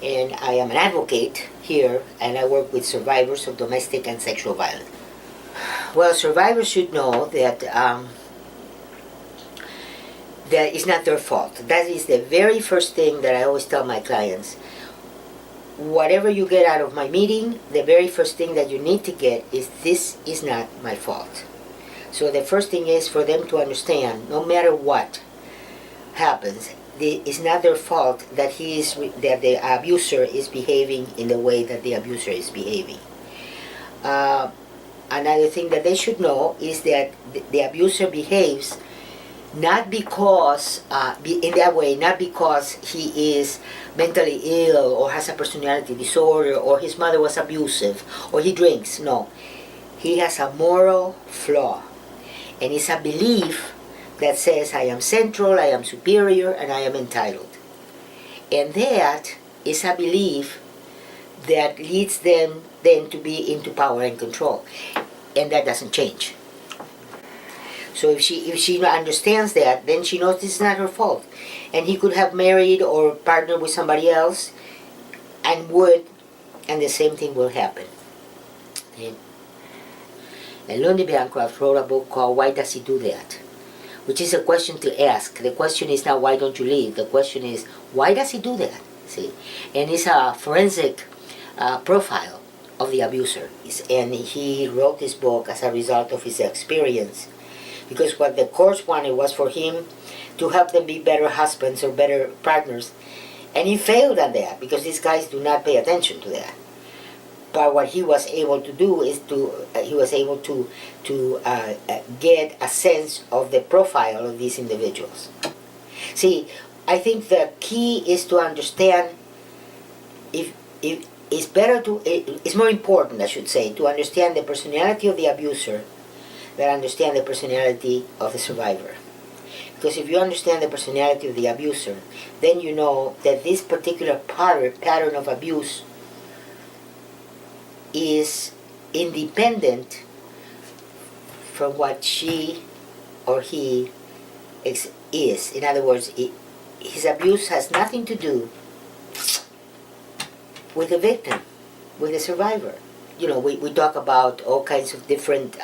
and I am an advocate here, and I work with survivors of domestic and sexual violence. Well, survivors should know that that it's not their fault. That is the very first thing that I always tell my clients. Whatever you get out of my meeting, the very first thing that you need to get is, this is not my fault. So the first thing is for them to understand, no matter what happens, it's not their fault that that the abuser is behaving in the way that the abuser is behaving. Another thing that they should know is that the abuser behaves not because, in that way, not because he is mentally ill or has a personality disorder or his mother was abusive or he drinks. No. He has a moral flaw. And it's a belief that says, I am central, I am superior, and I am entitled. And that is a belief that leads them then to be into power and control. And that doesn't change. So if she understands that, then she knows this is not her fault. And he could have married or partnered with somebody else and the same thing will happen. And Lundy Bancroft wrote a book called Why Does He Do That? Which is a question to ask. The question is not why don't you leave? The question is, why does he do that? See? And it's a forensic profile of the abuser. And he wrote this book as a result of his experience. Because what the courts wanted was for him to help them be better husbands or better partners. And he failed at that because these guys do not pay attention to that. But what he was able to do is he was able to get a sense of the profile of these individuals. See, I think the key is to understand it's more important, I should say, to understand the personality of the abuser than understand the personality of the survivor. Because if you understand the personality of the abuser, then you know that this particular pattern of abuse is independent from what she or he is. In other words, his abuse has nothing to do with the victim, with the survivor. You know, we talk about all kinds of different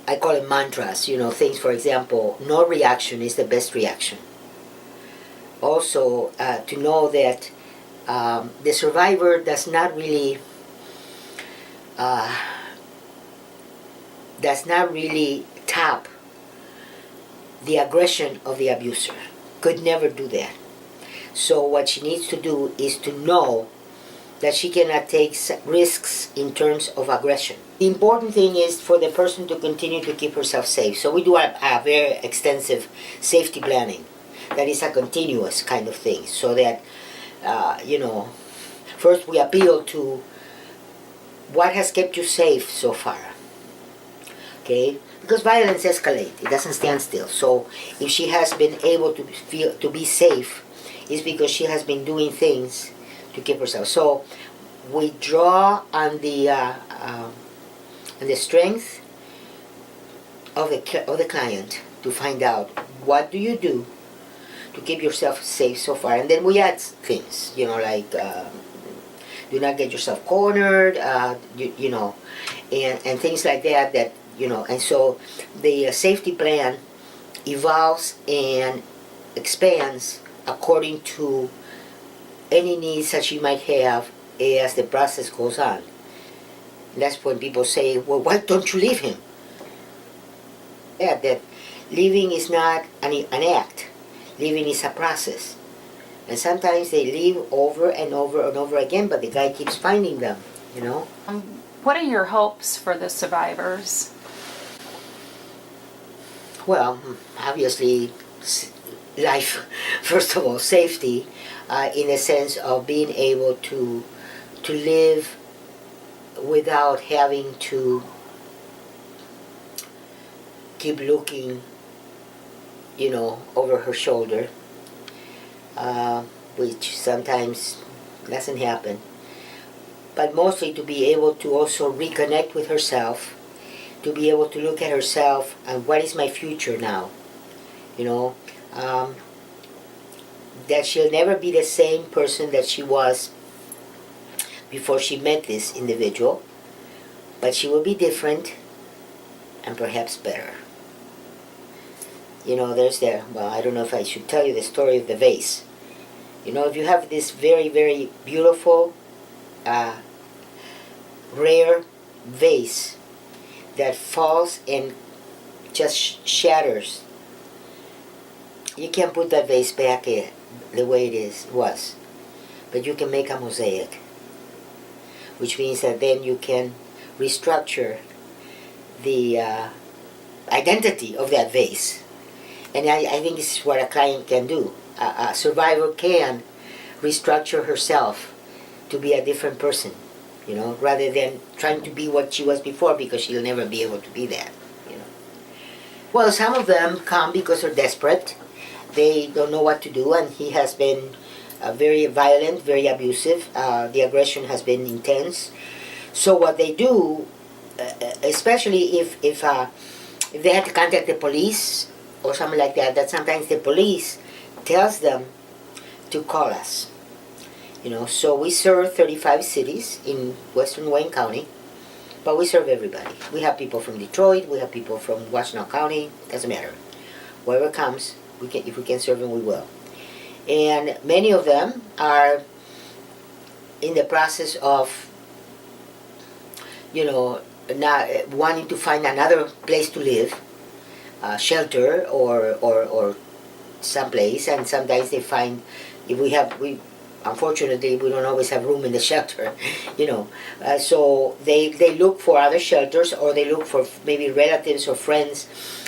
I call it mantras, you know, things, for example, no reaction is the best reaction. Also, to know that the survivor does not really tap the aggression of the abuser. Could never do that. So what she needs to do is to know that she cannot take risks in terms of aggression. The important thing is for the person to continue to keep herself safe. So we do a very extensive safety planning. That is a continuous kind of thing. So that, first we appeal to what has kept you safe so far. Okay? Because violence escalates. It doesn't stand still. So if she has been able to be safe, it's because she has been doing things to keep herself. So we draw on the strength of the client to find out what do you do to keep yourself safe so far, and then we add things, like do not get yourself cornered, and things like that. And so the safety plan evolves and expands according to any needs that she might have as the process goes on. And that's when people say, well, why don't you leave him? Yeah, that leaving is not an act. Leaving is a process. And sometimes they leave over and over and over again, but the guy keeps finding them, What are your hopes for the survivors? Well, obviously, life, first of all, safety, in the sense of being able to live without having to keep looking, over her shoulder, which sometimes doesn't happen. But mostly to be able to also reconnect with herself, to be able to look at herself and what is my future now, that she'll never be the same person that she was before she met this individual, but she will be different and perhaps better. You know, there's well, I don't know if I should tell you the story of the vase. You know, if you have this very, very beautiful, rare vase that falls and just shatters, you can't put that vase back in the way it was. But you can make a mosaic, which means that then you can restructure the identity of that vase. And I think this is what a client can do. A survivor can restructure herself to be a different person, you know, rather than trying to be what she was before, because she'll never be able to be that, you know. Well, some of them come because they're desperate. They don't know what to do, and he has been very violent, very abusive. The aggression has been intense. So what they do, especially if they have to contact the police or something like that sometimes the police tells them to call us. You know, so we serve 35 cities in western Wayne County, but we serve everybody. We have people from Detroit, we have people from Washtenaw County, doesn't matter. Whoever comes, if we can serve them, we will. And many of them are in the process of, you know, not wanting to find another place to live, shelter or someplace, and sometimes they find, unfortunately we don't always have room in the shelter, you know, so they look for other shelters, or they look for maybe relatives or friends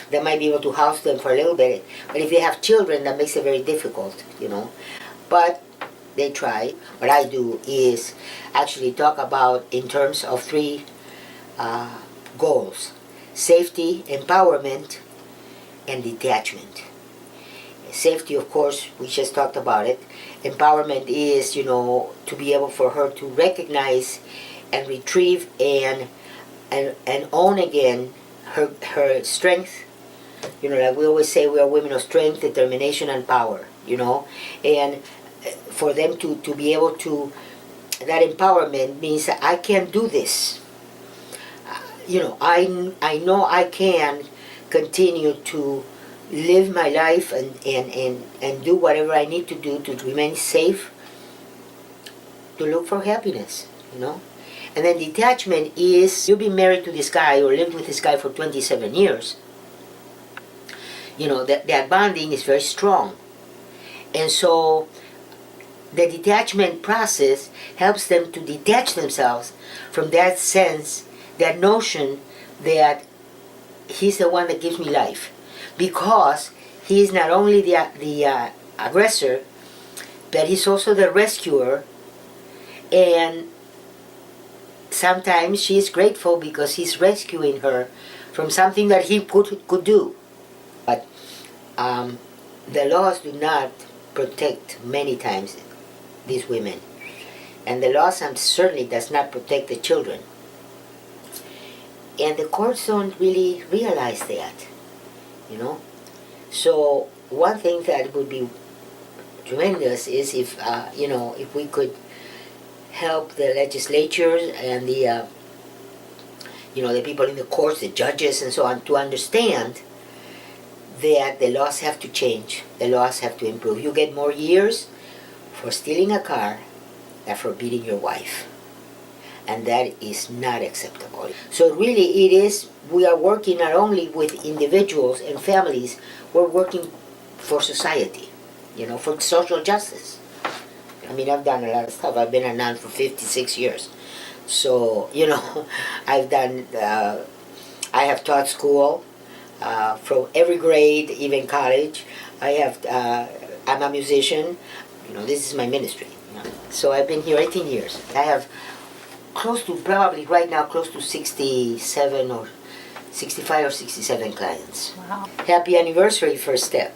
that might be able to house them for a little bit. But if they have children, that makes it very difficult, you know. But they try. What I do is actually talk about in terms of three goals: safety, empowerment, and detachment. Safety, of course, we just talked about it. Empowerment is, you know, to be able for her to recognize and retrieve and own again her strength. You know, like we always say, we are women of strength, determination, and power, you know. And for them to be able to, that empowerment means that I can do this. You know, I know I can continue to live my life and do whatever I need to do to remain safe, to look for happiness, you know. And then detachment is, you've been married to this guy or lived with this guy for 27 years. You know, that bonding is very strong. And so the detachment process helps them to detach themselves from that sense, that notion that he's the one that gives me life. Because he is not only the aggressor, but he's also the rescuer. And sometimes she is grateful because he's rescuing her from something that he could do. But the laws do not protect many times these women. And the law certainly does not protect the children. And the courts don't really realize that. You know, so one thing that would be tremendous is if you know, if we could help the legislatures and the you know, the people in the courts, the judges and so on, to understand that the laws have to change, the laws have to improve. You get more years for stealing a car than for beating your wife. And that is not acceptable. So really it is, we are working not only with individuals and families, we're working for society, you know, for social justice. I mean, I've done a lot of stuff. I've been a nun for 56 years. So, you know, I've done, I have taught school from every grade, even college. I'm a musician. You know, this is my ministry. You know. So I've been here 18 years. I have close to, probably right now, close to 67 or 65 or 67 clients. Wow. Happy anniversary, first step.